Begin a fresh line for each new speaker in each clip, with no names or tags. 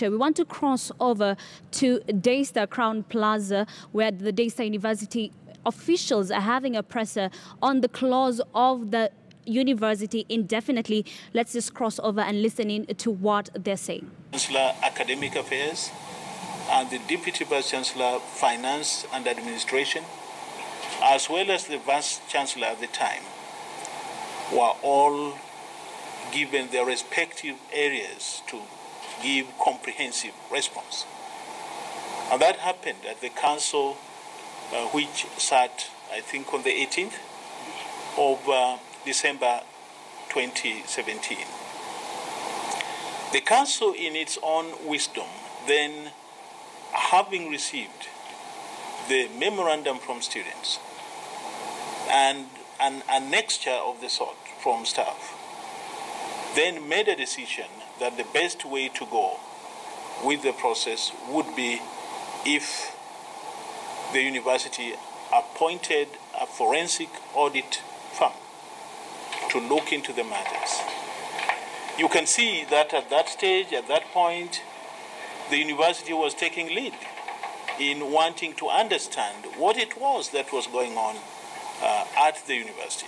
picture, we want to cross over to Daystar Crown Plaza, where the Daystar University officials are having a presser on the close of the university indefinitely. Let's just cross over and listen in to what they're saying.
Chancellor Academic Affairs and the Deputy Vice Chancellor Finance and Administration, as well as the Vice Chancellor at the time, were all given their respective areas to give comprehensive response. And that happened at the council which sat, I think, on the 18th of December 2017. The council, in its own wisdom, then, having received the memorandum from students and an annexure of the sort from staff, then made a decision that the best way to go with the process would be if the university appointed a forensic audit firm to look into the matters. You can see that at that stage, at that point, the university was taking lead in wanting to understand what it was that was going on at the university.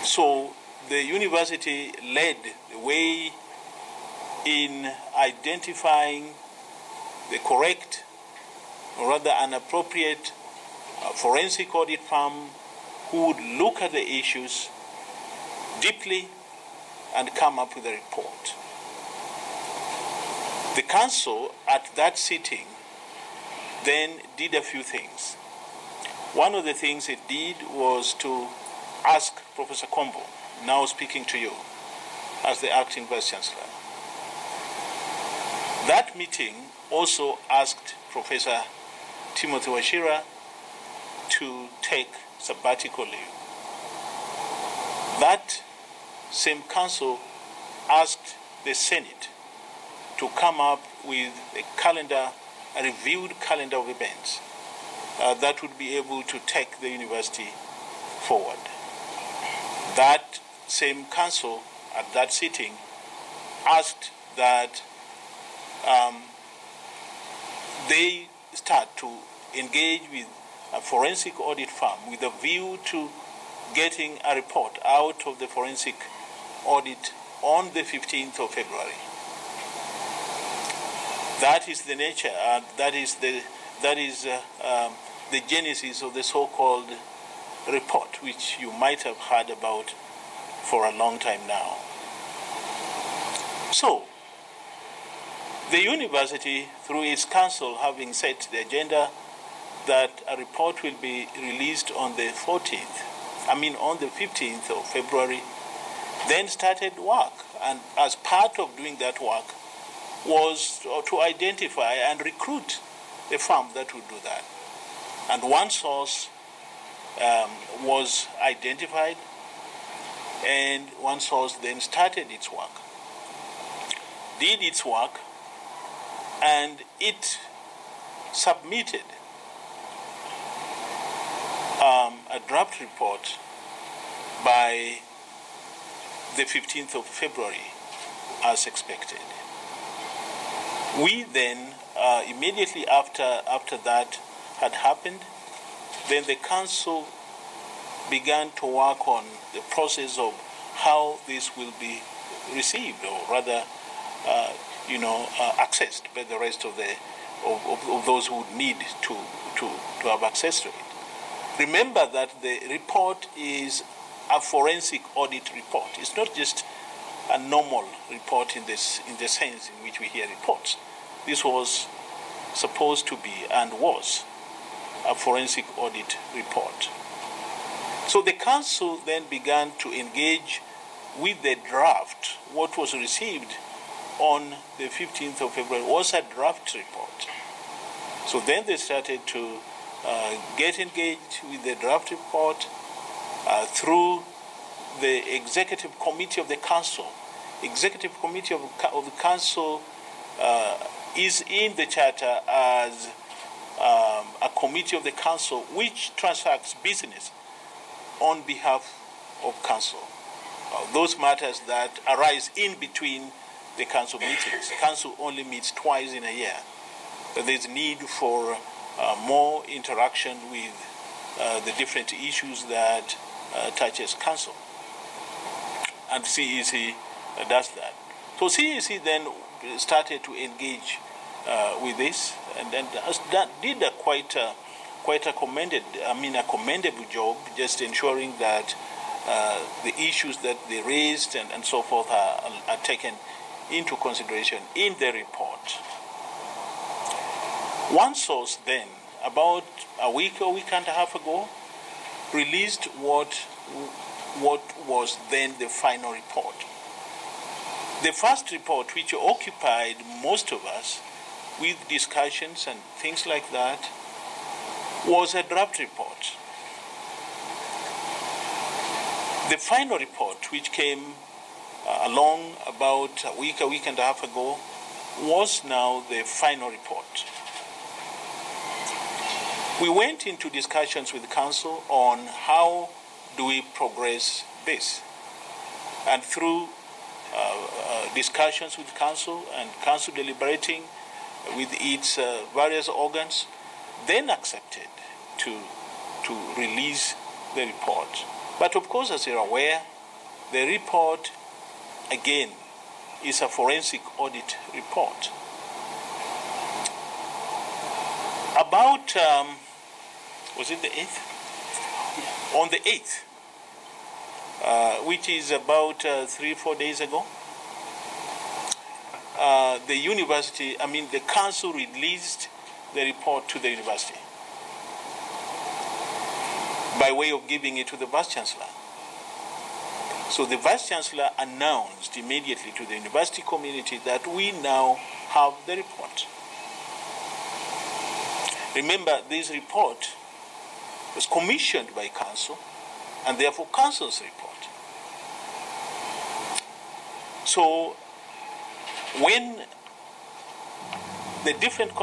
So the university led the way in identifying the correct, or rather an appropriate forensic audit firm who would look at the issues deeply and come up with a report. The council at that sitting then did a few things. One of the things it did was to ask Professor Kombo, now speaking to you as the acting Vice Chancellor. That meeting also asked Professor Timothy Wachira to take sabbatical leave. That same council asked the Senate to come up with a calendar, a reviewed calendar of events that would be able to take the university forward. That same council at that sitting asked that they start to engage with a forensic audit firm with a view to getting a report out of the forensic audit on the 15th of February. That is the nature, that is the genesis of the so-called report, which you might have heard about for a long time now. So, the university, through its council, having set the agenda that a report will be released on the 15th of February, then started work. And as part of doing that work was to identify and recruit a firm that would do that. And one source was identified, and one source then started its work, did its work, and it submitted a draft report by the 15th of February, as expected. We then, immediately after that had happened, then the council began to work on the process of how this will be received, or rather, accessed by the rest of those who would need to have access to it. Remember that the report is a forensic audit report. It's not just a normal report in the sense in which we hear reports. This was supposed to be and was a forensic audit report. So the council then began to engage with the draft. What was received on the 15th of February was a draft report. So then they started to get engaged with the draft report through the executive committee of the council. Executive committee of the council is in the charter as a committee of the council which transacts business on behalf of council. Those matters that arise in between the council meetings. Council only meets twice in a year. But there's need for more interaction with the different issues that touches council. And CEC does that. So CEC then started to engage with this, and then that did a quite a commendable job, just ensuring that the issues that they raised and so forth are taken into consideration in the report. One source then, about a week and a half ago, released what was then the final report. The first report, which occupied most of us with discussions and things like that, was a draft report. The final report, which came along about a week and a half ago, was now the final report. We went into discussions with the council on how do we progress this. And through discussions with council and council deliberating with its various organs, then accepted to release the report. But of course, as you're aware, the report, again, is a forensic audit report. About, was it the 8th? Yeah. On the 8th, which is about 3-4 days ago, the university, the council released the report to the university by way of giving it to the Vice Chancellor. So the Vice Chancellor announced immediately to the university community that we now have the report. Remember, this report was commissioned by council and therefore council's report. So when the different